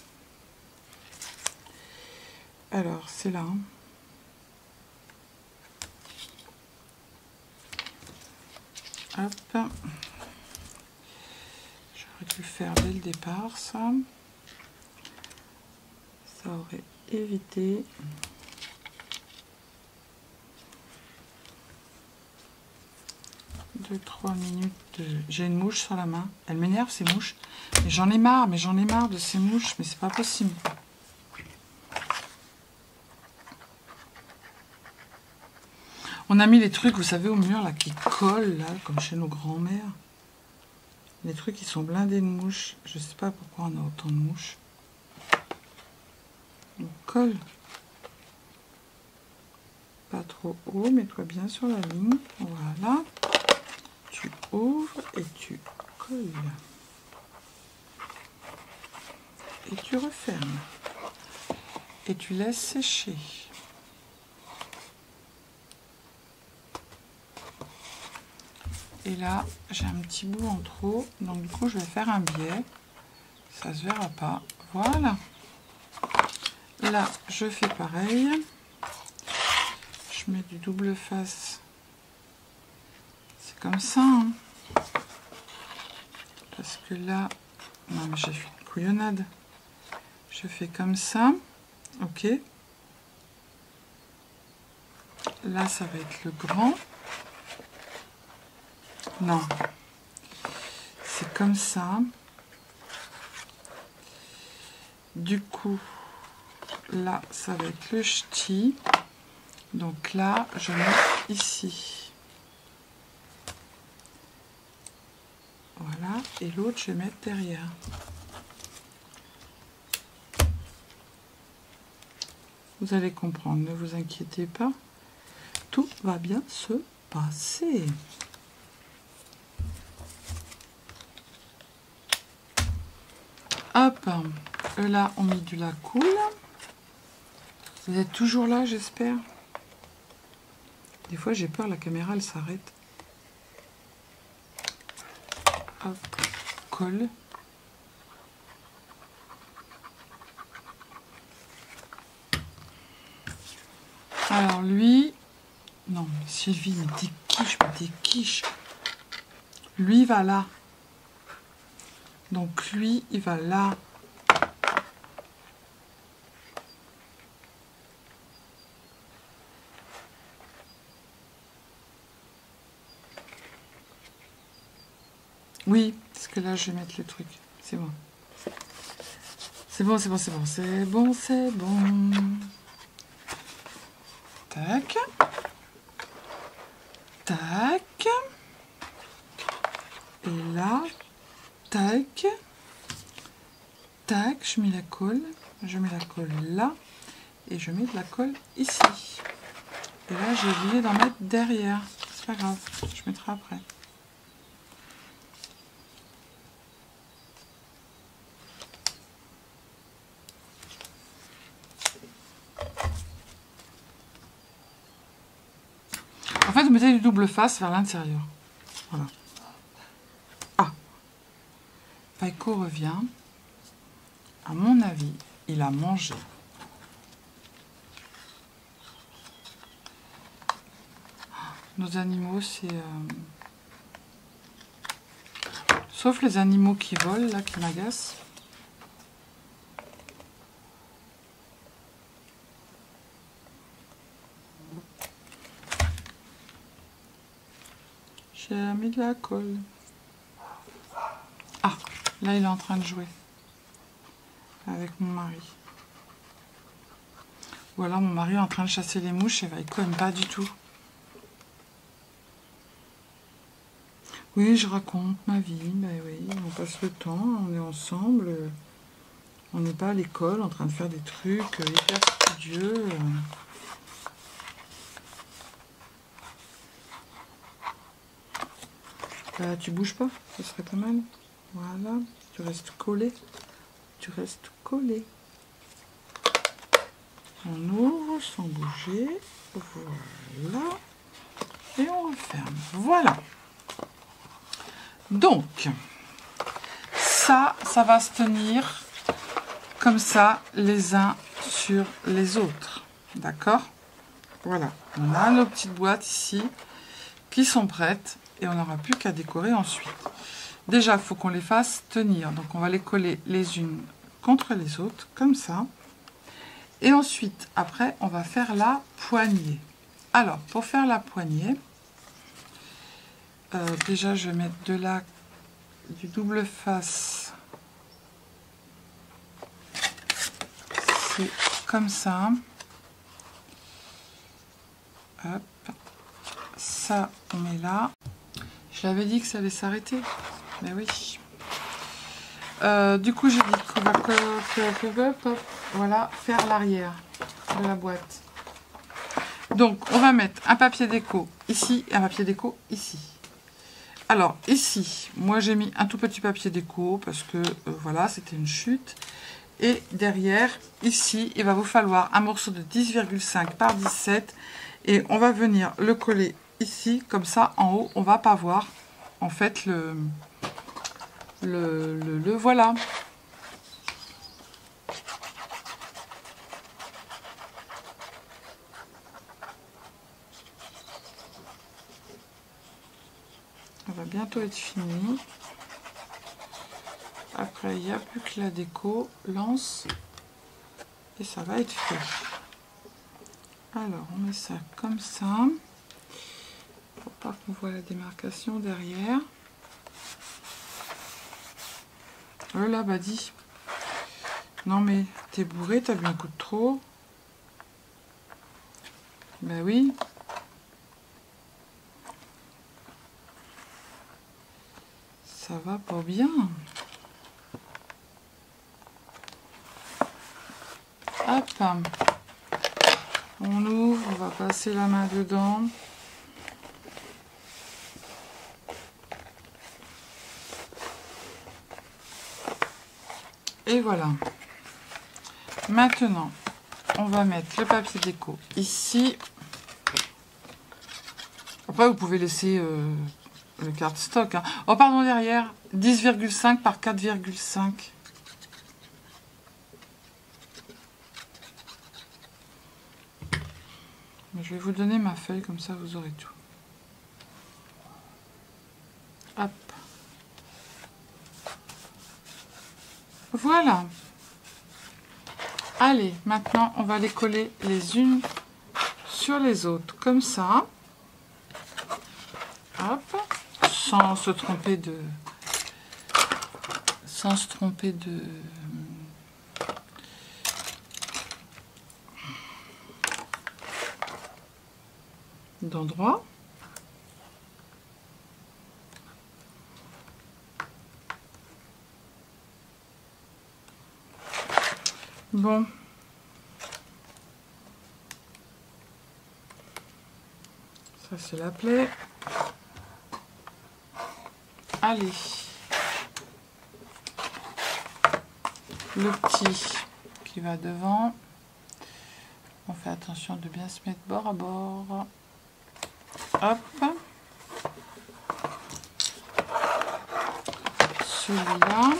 Alors, c'est là. Hop. J'aurais dû le faire dès le départ, ça. Ça aurait évité... 2-3 minutes de... J'ai une mouche sur la main. Elle m'énerve, ces mouches. Mais j'en ai marre, de ces mouches. Mais c'est pas possible. On a mis les trucs, vous savez, au mur, là, qui collent, là, comme chez nos grands-mères. Les trucs, qui sont blindés de mouches. Je sais pas pourquoi on a autant de mouches. On colle. Pas trop haut, mets-toi bien sur la ligne. Voilà. Tu ouvres et tu colles. Et tu refermes. Et tu laisses sécher. Et là, j'ai un petit bout en trop. Donc du coup, je vais faire un biais. Ça se verra pas. Voilà. Là, je fais pareil. Je mets du double face. C'est comme ça. Hein. Parce que là... Non, mais j'ai fait une couillonnade. Je fais comme ça. Ok. Là, ça va être le grand. Non. C'est comme ça. Du coup, là, ça va être le ch'ti. Donc là, je mets ici. Voilà. Et l'autre, je vais mettre derrière. Vous allez comprendre, ne vous inquiétez pas. Tout va bien se passer. Hop, là on met du la coule. Vous êtes toujours là, j'espère. Des fois j'ai peur, la caméra elle s'arrête. Hop, colle. Alors lui, non Sylvie, me déquiche. Lui va là. Donc lui, il va là. Oui, parce que là, je vais mettre le truc. C'est bon. C'est bon, c'est bon, c'est bon, c'est bon, c'est bon. Tac. Tac. Et là, tac. Tac, je mets la colle. Je mets la colle là. Et je mets de la colle ici. Et là, j'ai oublié d'en mettre derrière. C'est pas grave, je mettrai après. En fait, vous mettez du double face vers l'intérieur. Voilà. Ah. Paiko revient. À mon avis, il a mangé. Nos animaux, c'est... Sauf les animaux qui volent, là, qui m'agacent. J'ai mis de la colle. Ah, là, il est en train de jouer. Avec mon mari. Ou alors, mon mari est en train de chasser les mouches et Vaiko n'aime pas du tout. Oui, je raconte ma vie, ben oui, on passe le temps, on est ensemble, on n'est pas à l'école en train de faire des trucs hyper studieux. Là, tu bouges pas, ça serait pas mal. Voilà, tu restes collé, tu restes collé. On ouvre sans bouger, voilà, et on referme, voilà. Donc, ça va se tenir comme ça, les uns sur les autres. D'accord? Voilà. On a nos petites boîtes ici qui sont prêtes et on n'aura plus qu'à décorer ensuite. Déjà, il faut qu'on les fasse tenir. Donc, on va les coller les unes contre les autres, comme ça. Et ensuite, après, on va faire la poignée. Alors, pour faire la poignée... déjà, je vais mettre du double face. C'est comme ça. Hop. Ça, on met là. Je l'avais dit que ça allait s'arrêter. Mais oui. Du coup, j'ai dit qu'on va voilà, faire l'arrière de la boîte. Donc, on va mettre un papier déco ici et un papier déco ici. Alors, ici, moi, j'ai mis un tout petit papier déco parce que, voilà, c'était une chute. Et derrière, ici, il va vous falloir un morceau de 10,5 par 17. Et on va venir le coller ici, comme ça, en haut, on va pas voir, en fait, le voilà. Ça va bientôt être fini. Après, il n'y a plus que la déco, lance, et ça va être fait. Alors, on met ça comme ça, pour pas qu'on voit la démarcation derrière. Oh là, bah dis. Non mais, t'es bourré, t'as bu un coup de trop. Bah oui. Ça va pas bien. Hop. On ouvre, on va passer la main dedans. Et voilà. Maintenant, on va mettre le papier déco ici. Après, vous pouvez laisser le cardstock. Hein. Oh, pardon, derrière, 10,5 par 4,5. Je vais vous donner ma feuille, comme ça vous aurez tout. Hop. Voilà. Allez, maintenant, on va les coller les unes sur les autres, comme ça. Hop. Sans se tromper sans se tromper d'endroit. Bon. Ça, c'est la plaie. Allez. Le petit qui va devant. On fait attention de bien se mettre bord à bord. Hop. Celui-là.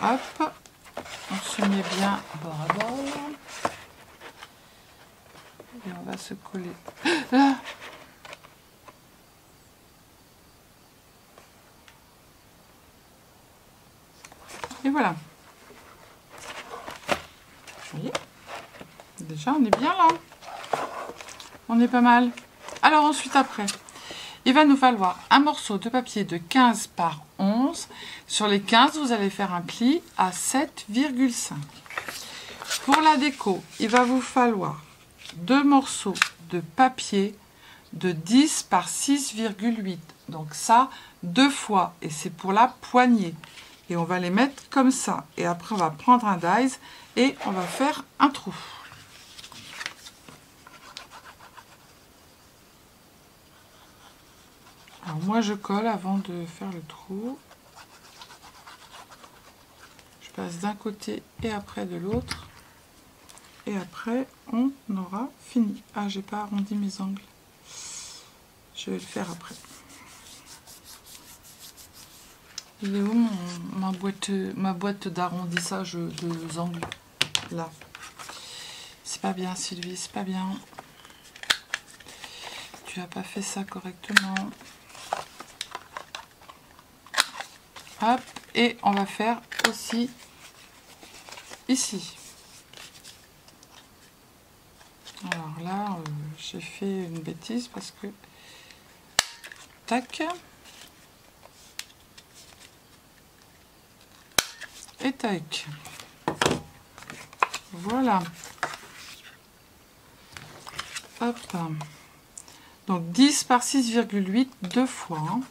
Hop, on se met bien bord à bord. Et on va se coller. Ah, et voilà. Vous voyez? Déjà, on est bien là. On est pas mal. Alors ensuite, après, il va nous falloir un morceau de papier de 15 par 11. Sur les 15, vous allez faire un pli à 7,5. Pour la déco, il va vous falloir 2 morceaux de papier de 10 par 6,8. Donc ça, 2 fois. Et c'est pour la poignée. Et on va les mettre comme ça. Et après, on va prendre un dies et on va faire un trou. Alors moi, je colle avant de faire le trou. Je passe d'un côté et après de l'autre. Et après, on aura fini. Ah, j'ai pas arrondi mes angles. Je vais le faire après. Il est où ma boîte d'arrondissage de angles? Là. C'est pas bien, Sylvie, c'est pas bien. Tu n'as pas fait ça correctement. Hop, et on va faire aussi ici. Alors là, j'ai fait une bêtise parce que... Tac. Et tac. Voilà. Hop. Donc 10 par 6,8 deux fois. Hein.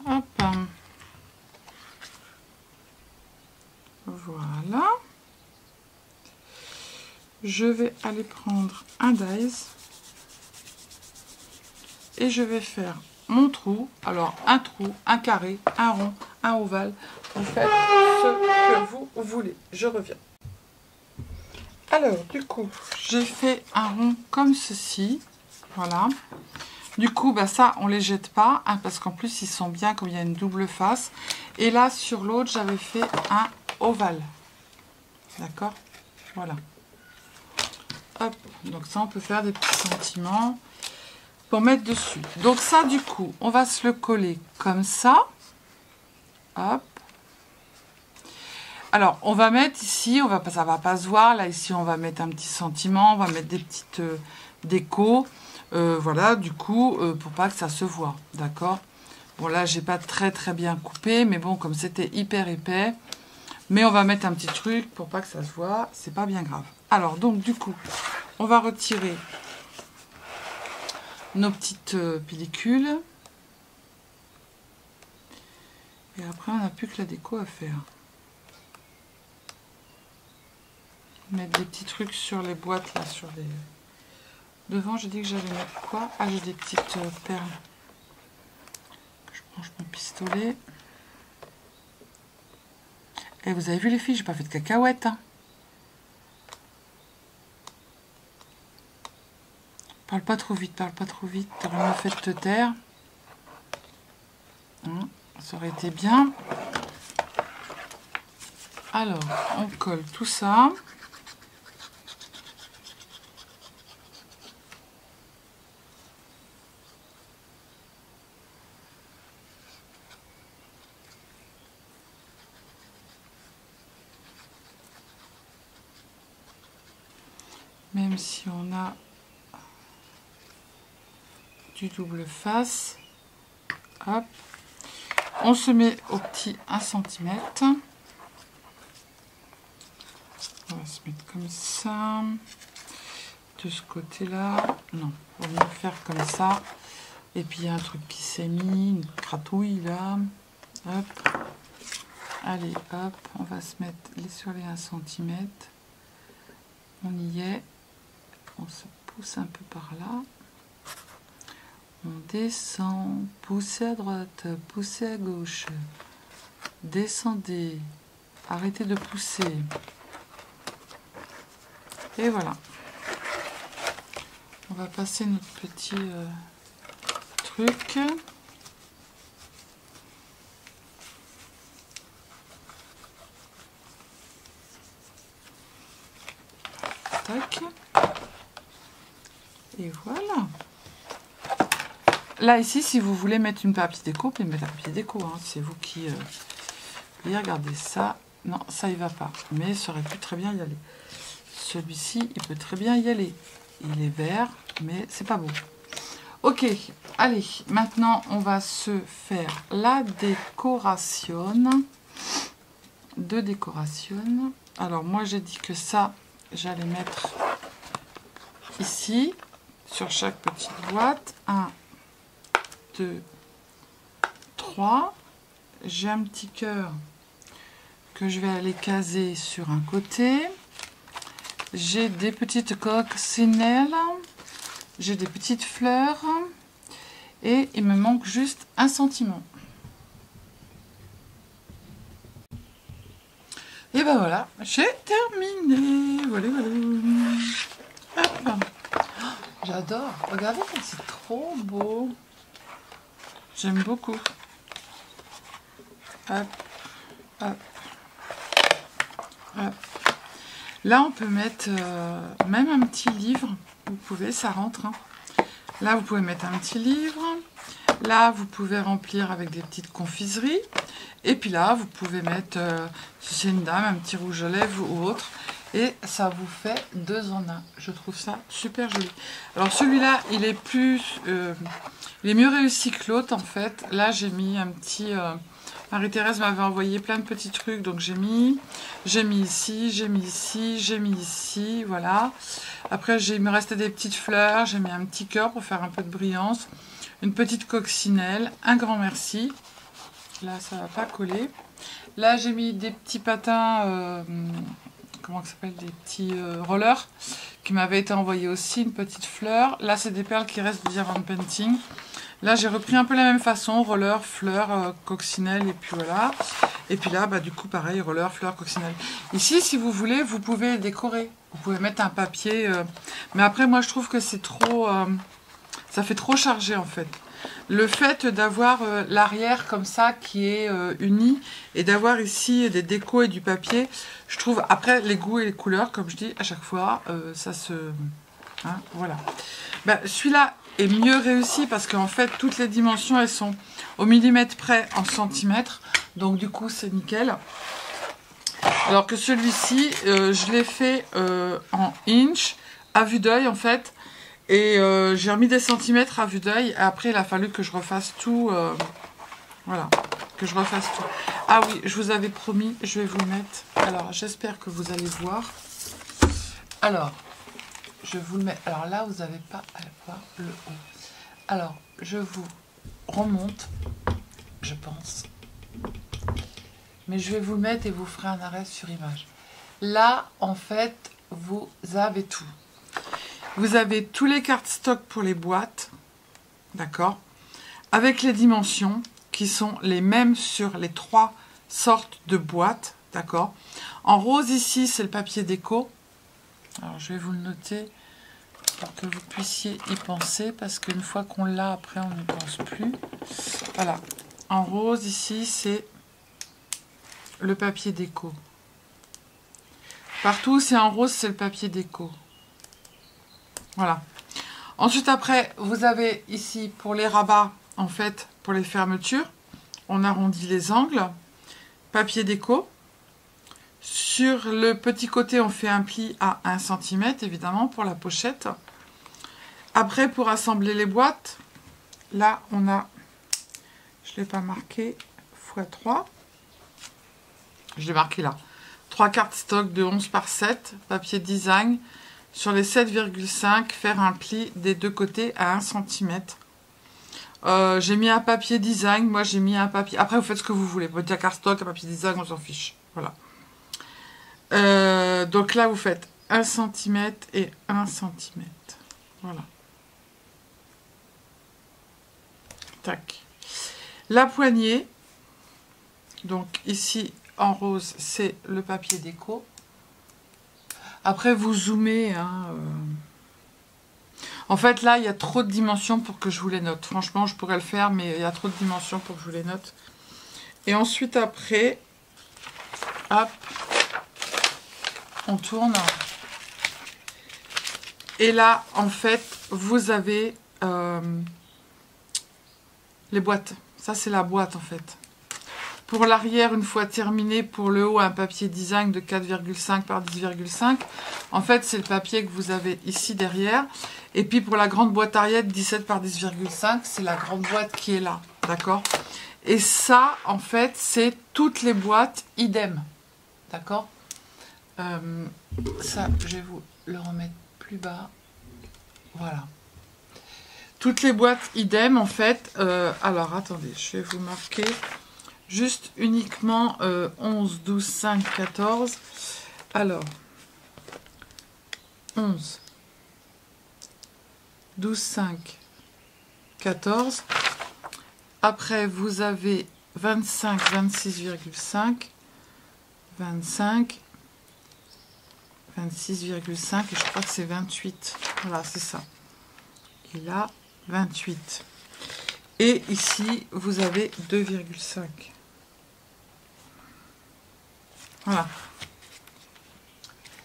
Hop. Voilà. Je vais aller prendre un dies et je vais faire mon trou. Alors un trou, un carré, un rond, un ovale. Vous faites ce que vous voulez. Je reviens. Alors du coup, j'ai fait un rond comme ceci. Voilà. Du coup, bah, ça, on les jette pas, hein, parce qu'en plus, ils sont bien comme il y a une double face. Et là, sur l'autre, j'avais fait un ovale. D'accord? Voilà. Hop. Donc ça, on peut faire des petits sentiments pour mettre dessus. Donc ça, du coup, on va se le coller comme ça. Hop. Alors, on va mettre ici, ça va pas se voir. Là, ici, on va mettre un petit sentiment. On va mettre des petites décos. Voilà, du coup, pour pas que ça se voit, d'accord? Bon, là, j'ai pas très bien coupé, mais bon, comme c'était hyper épais, mais on va mettre un petit truc pour pas que ça se voit, c'est pas bien grave. Alors, donc, du coup, on va retirer nos petites pellicules. Et après, on n'a plus que la déco à faire. Mettre des petits trucs sur les boîtes, là, sur les... Devant, j'ai dit que j'allais mettre quoi? Ah, j'ai des petites perles. Je branche mon pistolet. Et vous avez vu les filles, j'ai pas fait de cacahuètes. Hein. Parle pas trop vite, parle pas trop vite. T'aurais mieux fait de te taire. Ça aurait été bien. Alors, on colle tout ça. Même si on a du double face, hop, on se met au petit 1 cm. On va se mettre comme ça. De ce côté-là, non, on va faire comme ça. Et puis il y a un truc qui s'est mis, une gratouille là. Hop. Allez, hop, on va se mettre sur les 1 cm. On y est. On se pousse un peu par là. On descend, poussez à droite, poussez à gauche. Descendez, arrêtez de pousser. Et voilà. On va passer notre petit truc. Tac. Et voilà. Là, ici, si vous voulez mettre une papier déco, vous pouvez mettre un papier déco. Hein. C'est vous qui... regardez ça. Non, ça, il va pas. Mais ça aurait pu très bien y aller. Celui-ci, il peut très bien y aller. Il est vert, mais c'est pas beau. Ok, allez. Maintenant, on va se faire la décoration. De décoration. Alors, moi, j'ai dit que ça, j'allais mettre ici, sur chaque petite boîte. 1, 2, 3. J'ai un petit cœur que je vais aller caser sur un côté. J'ai des petites coccinelles. J'ai des petites fleurs. Et il me manque juste un sentiment. Et ben voilà, j'ai terminé. Voilà, voilà. Hop. J'adore. Regardez comme c'est trop beau. J'aime beaucoup. Hop, hop, hop. Là, on peut mettre même un petit livre. Vous pouvez, ça rentre. Hein. Là, vous pouvez mettre un petit livre. Là, vous pouvez remplir avec des petites confiseries. Et puis là, vous pouvez mettre, si c'est une dame, un petit rouge à lèvres ou autre. Et ça vous fait 2 en 1. Je trouve ça super joli. Alors celui-là, il est plus... il est mieux réussi que l'autre, en fait. Là, j'ai mis un petit... Marie-Thérèse m'avait envoyé plein de petits trucs. Donc j'ai mis ici, j'ai mis ici, j'ai mis ici. Voilà. Après, il me restait des petites fleurs. J'ai mis un petit cœur pour faire un peu de brillance. Une petite coccinelle. Un grand merci. Là, ça va pas coller. Là, j'ai mis des petits patins, comment ça s'appelle, des petits rollers qui m'avaient été envoyés aussi, une petite fleur. Là, c'est des perles qui restent du Diamond Painting. Là, j'ai repris un peu la même façon, roller, fleurs, coccinelle, et puis voilà. Et puis là, bah, du coup, pareil, roller, fleurs, coccinelle. Ici, si vous voulez, vous pouvez décorer. Vous pouvez mettre un papier. Mais après, moi, je trouve que c'est trop... ça fait trop chargé, en fait. Le fait d'avoir l'arrière comme ça qui est uni et d'avoir ici des décos et du papier, je trouve, après les goûts et les couleurs, comme je dis à chaque fois, ça se... Hein, voilà. Ben, celui-là est mieux réussi parce qu'en fait, toutes les dimensions, elles sont au millimètre près en centimètres. Donc du coup, c'est nickel. Alors que celui-ci, je l'ai fait en inch, à vue d'œil en fait. Et j'ai remis des centimètres à vue d'œil. Après, il a fallu que je refasse tout. Voilà, que je refasse tout. Ah oui, je vous avais promis, je vais vous le mettre. Alors, j'espère que vous allez voir. Alors, je vous le mets. Alors là, vous n'avez pas à voir le haut. Alors, je vous remonte, je pense. Mais je vais vous le mettre et vous ferez un arrêt sur image. Là, en fait, vous avez tout. Vous avez tous les cardstock pour les boîtes, d'accord, avec les dimensions qui sont les mêmes sur les 3 sortes de boîtes, d'accord. En rose ici, c'est le papier déco. Alors, je vais vous le noter pour que vous puissiez y penser, parce qu'une fois qu'on l'a, après, on n'y pense plus. Voilà. En rose ici, c'est le papier déco. Partout, c'est en rose, c'est le papier déco. Voilà. Ensuite, après, vous avez ici, pour les rabats, en fait, pour les fermetures, on arrondit les angles. Papier déco. Sur le petit côté, on fait un pli à 1 cm, évidemment, pour la pochette. Après, pour assembler les boîtes, là, on a, je ne l'ai pas marqué, x3. Je l'ai marqué là. 3 cartes stock de 11 par 7, papier design. Sur les 7,5, faire un pli des deux côtés à 1 cm. J'ai mis un papier design. Moi, j'ai mis un papier... Après, vous faites ce que vous voulez. Votre cardstock, un papier design, on s'en fiche. Voilà. Donc là, vous faites 1 cm et 1 cm. Voilà. Tac. La poignée. Donc ici, en rose, c'est le papier déco. Après, vous zoomez. Hein, En fait, là, il y a trop de dimensions pour que je vous les note. Franchement, je pourrais le faire, mais il y a trop de dimensions pour que je vous les note. Et ensuite, après, hop, on tourne. Et là, en fait, vous avez les boîtes. Ça, c'est la boîte, en fait. Pour l'arrière, une fois terminé, pour le haut, un papier design de 4,5 par 10,5. En fait, c'est le papier que vous avez ici derrière. Et puis, pour la grande boîte arrière, 17 par 10,5, c'est la grande boîte qui est là. D'accord? Et ça, en fait, c'est toutes les boîtes idem. D'accord? Ça, je vais vous le remettre plus bas. Voilà. Toutes les boîtes idem, en fait. Alors, attendez, je vais vous marquer... Juste uniquement 11, 12, 5, 14. Alors, 11, 12, 5, 14. Après, vous avez 25, 26,5, 25, 26,5 et je crois que c'est 28. Voilà, c'est ça. Et là, 28. Et ici, vous avez 2,5. Voilà.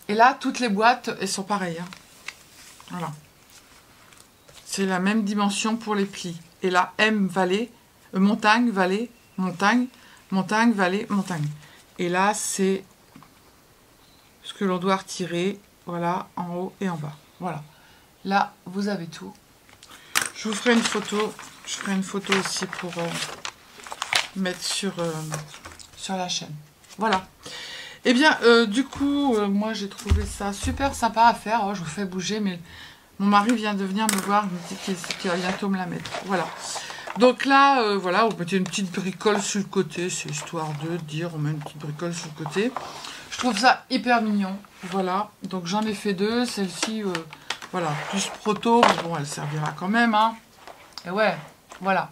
Et là, toutes les boîtes, elles sont pareilles. Hein. Voilà. C'est la même dimension pour les plis. Et là, M, vallée, montagne, vallée, montagne, montagne, vallée, montagne. Et là, c'est ce que l'on doit retirer. Voilà, en haut et en bas. Voilà. Là, vous avez tout. Je vous ferai une photo. Je ferai une photo aussi pour mettre sur la chaîne. Voilà. Et bien, du coup, moi, j'ai trouvé ça super sympa à faire. Oh, je vous fais bouger, mais mon mari vient de venir me voir. Il me dit qu'il va bientôt me la mettre. Voilà. Donc là, voilà, vous mettez une petite bricole sur le côté. C'est histoire de dire, on met une petite bricole sur le côté. Je trouve ça hyper mignon. Voilà. Donc, j'en ai fait deux. Celle-ci, voilà, plus proto. Mais bon, elle servira quand même. Hein. Et ouais, voilà.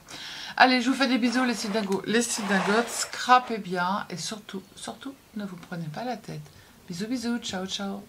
Allez, je vous fais des bisous les petits dingos, les petites dingotes, scrapez bien et surtout, ne vous prenez pas la tête. Bisous, bisous, ciao, ciao.